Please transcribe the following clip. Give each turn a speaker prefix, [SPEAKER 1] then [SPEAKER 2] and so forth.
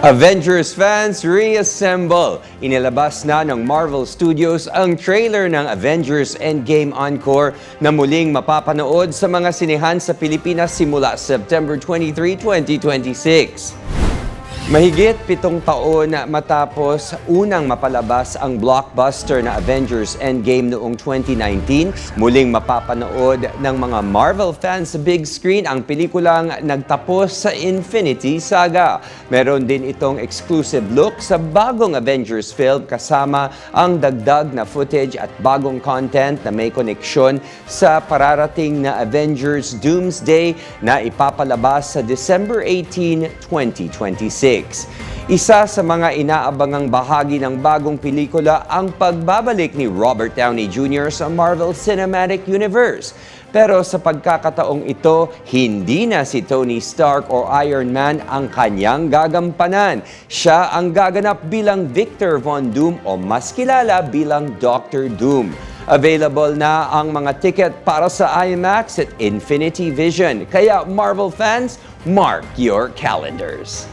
[SPEAKER 1] Avengers fans, reassemble! Inilabas na ng Marvel Studios ang trailer ng Avengers Endgame Encore na muling mapapanood sa mga sinehan sa Pilipinas simula September 23, 2026. Mahigit 7 taon matapos unang mapalabas ang blockbuster na Avengers Endgame noong 2019, muling mapapanood ng mga Marvel fans sa big screen ang pelikulang nagtapos sa Infinity Saga. Meron din itong exclusive look sa bagong Avengers film kasama ang dagdag na footage at bagong content na may koneksyon sa pararating na Avengers Doomsday na ipapalabas sa December 18, 2026. Isa sa mga inaabangang bahagi ng bagong pelikula ang pagbabalik ni Robert Downey Jr. sa Marvel Cinematic Universe. Pero sa pagkakataong ito, hindi na si Tony Stark o Iron Man ang kanyang gagampanan. Siya ang gaganap bilang Victor Von Doom o mas kilala bilang Dr. Doom. Available na ang mga ticket para sa IMAX at Infinity Vision. Kaya Marvel fans, mark your calendars.